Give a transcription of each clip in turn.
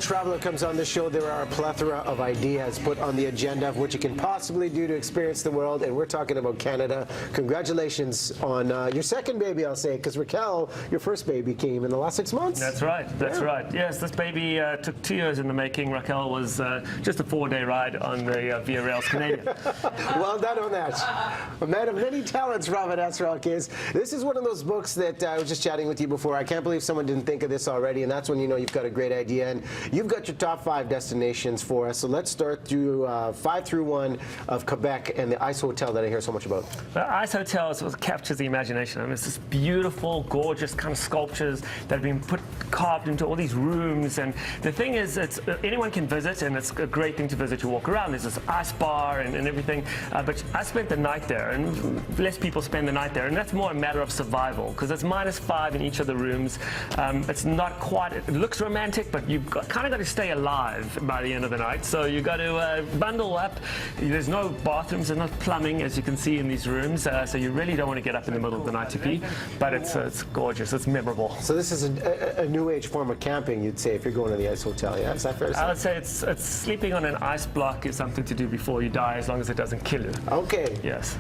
traveler comes on the show, there are a plethora of ideas put on the agenda of what you can possibly do to experience the world, and we're talking about Canada. Congratulations on your second baby, I'll say, because Raquel, your first baby came in the last 6 months. That's right, that's right. Yes, this baby took 2 years in the making. Raquel was just a 4-day ride on the Via Rails Canadian. Well done on that. A man of many talents, Robert Esrock is. This is one of those books that I was just chatting with you before. I can't believe someone didn't think of this already, and that's when you know you've got a great idea. And you've got your top 5 destinations for us. So let's start through 5 through 1 of Quebec and the Ice Hotel that I hear so much about. The Ice Hotel is what captures the imagination. I mean, it's this beautiful, gorgeous kind of sculptures that have been carved into all these rooms. And the thing is, anyone can visit, and it's a great thing to visit. You walk around, there's this ice bar and everything. But I spent the night there, and less people spend the night there. And that's more a matter of survival, because it's -5 in each of the rooms. It's not quite, it looks romantic, but you've kind of got to stay alive by the end of the night. So you've got to bundle up. There's no bathrooms, there's no plumbing, as you can see in these rooms. So you really don't want to get up in the middle of the night to pee. But it's gorgeous, it's memorable. So this is a new age form of camping, you'd say, if you're going to the Ice Hotel, yeah? Is that fair to say? I would say it's sleeping on an ice block is something to do before you die, as long as it doesn't kill you. Okay. Yes.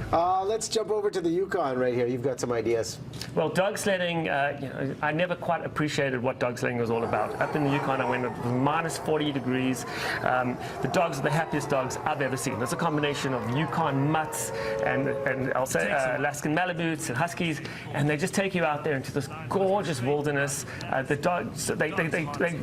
Let's jump over to the Yukon right here. You've got some ideas. Well, dog sledding, I never quite appreciated what dog sledding was all about. Up in the Yukon, I went at -40 degrees. The dogs are the happiest dogs I've ever seen. There's a combination of Yukon mutts and I'll say Alaskan Maliboots and Huskies, and they just take you out there into this gorgeous wilderness. The dogs,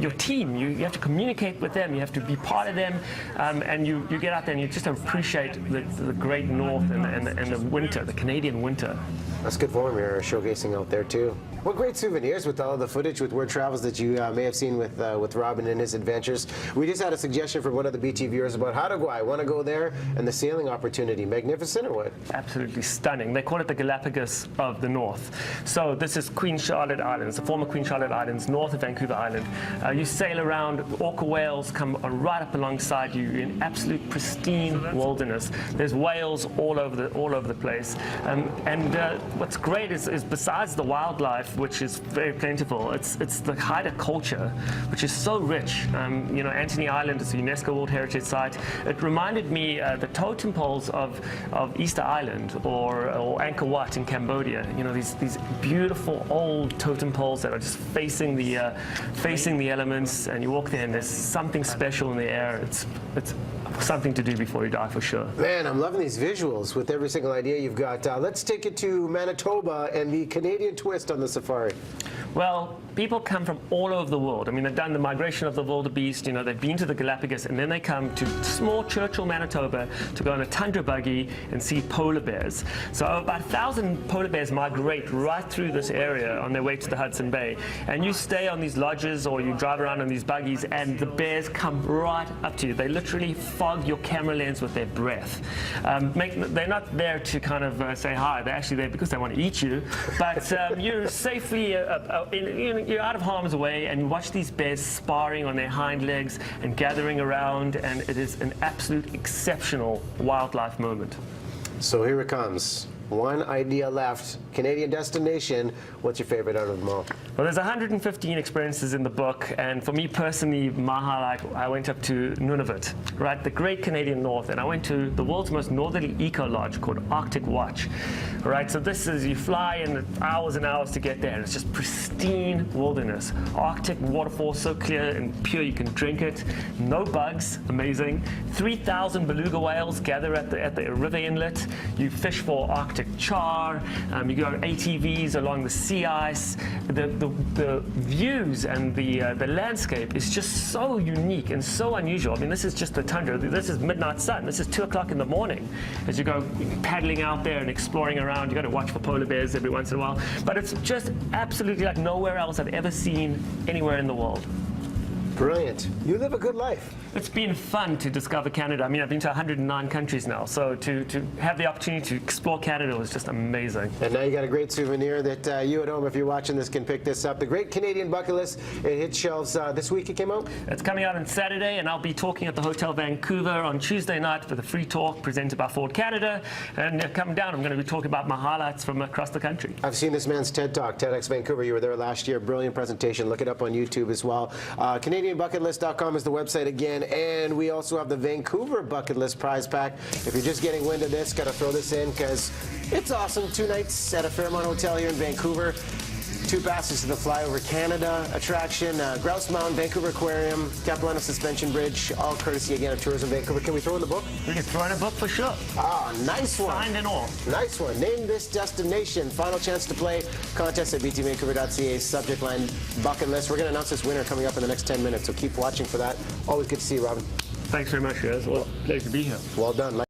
your team, you have to communicate with them, you have to be part of them, and you get out there and you just appreciate the great north and the winter, the Canadian winter. That's good form you're showcasing out there too. What great souvenirs with all of the footage with Word Travels that you may have seen with Robin and his adventures. We just had a suggestion from one of the BT viewers about how to go. I want to go there, and the sailing opportunity. Magnificent or what? Absolutely stunning. They call it the Galapagos of the North. So this is Queen Charlotte Islands, the former Queen Charlotte Islands, north of Vancouver Island. You sail around, orca whales come right up alongside you in absolute pristine wilderness. There's whales all over the place. What's great is besides the wildlife, which is very plentiful, it's the Haida culture, which is so rich. You know, Antony Island is a UNESCO World Heritage Site. It reminded me the totem poles of Easter Island or Angkor Wat in Cambodia. You know, these beautiful old totem poles that are just facing the elements, and you walk there and there's something special in the air. It's something to do before you die, for sure. Man, I'm loving these visuals with every single idea you've got. Let's take it to Manitoba and the Canadian twist on the safari. Well, people come from all over the world. I mean, they've done the migration of the wildebeest, you know, they've been to the Galapagos, and then they come to small Churchill, Manitoba, to go on a tundra buggy and see polar bears. So about 1,000 polar bears migrate right through this area on their way to the Hudson Bay. And you stay on these lodges or you drive around on these buggies, and the bears come right up to you. They literally fog your camera lens with their breath. They're not there to kind of say hi. They're actually there because they want to eat you. But you're safely you're out of harm's way, and you watch these bears sparring on their hind legs and gathering around, and it is an absolute exceptional wildlife moment. So here it comes. One idea left. Canadian destination. What's your favorite out of them all? Well, there's 115 experiences in the book, and for me personally, my highlight, I went up to Nunavut, right, the great Canadian North, and I went to the world's most northerly eco lodge called Arctic Watch. Right, so this is, you fly in hours and hours to get there, and it's just pristine wilderness. Arctic waterfall, so clear and pure you can drink it. No bugs, amazing. 3,000 beluga whales gather at the river inlet. You fish for Arctic char. You go on ATVs along the sea ice. The views and the landscape is just so unique and so unusual. I mean, this is just the tundra. This is midnight sun. This is 2 o'clock in the morning as you go paddling out there and exploring around. You got to watch for polar bears every once in a while. But it's just absolutely like nowhere else I've ever seen anywhere in the world. Brilliant. You live a good life. It's been fun to discover Canada. I mean, I've been to 109 countries now, so to have the opportunity to explore Canada was just amazing. And now you got a great souvenir that you at home, if you're watching this, can pick this up. The Great Canadian Bucket List. It hits shelves this week. It came out? It's coming out on Saturday, and I'll be talking at the Hotel Vancouver on Tuesday night for the free talk presented by Ford Canada. And come down, I'm going to be talking about my highlights from across the country. I've seen this man's TED Talk, TEDx Vancouver. You were there last year. Brilliant presentation. Look it up on YouTube as well. Canadian CanadianBucketList.com is the website again, and we also have the Vancouver Bucket List prize pack. If you're just getting wind of this, got to throw this in because it's awesome. 2 nights at a Fairmont Hotel here in Vancouver. 2 passes to the Flyover Canada attraction, Grouse Mountain, Vancouver Aquarium, Capilano Suspension Bridge, all courtesy again of Tourism Vancouver. Can we throw in the book? We can throw in a book for sure. Ah, nice one. Signed and all. Nice one. Name this destination. Final chance to play. Contest at btvancouver.ca. Subject line bucket list. We're going to announce this winner coming up in the next 10 minutes, so keep watching for that. Always good to see you, Robin. Thanks very much, guys. Well, pleasure to be here. Well done.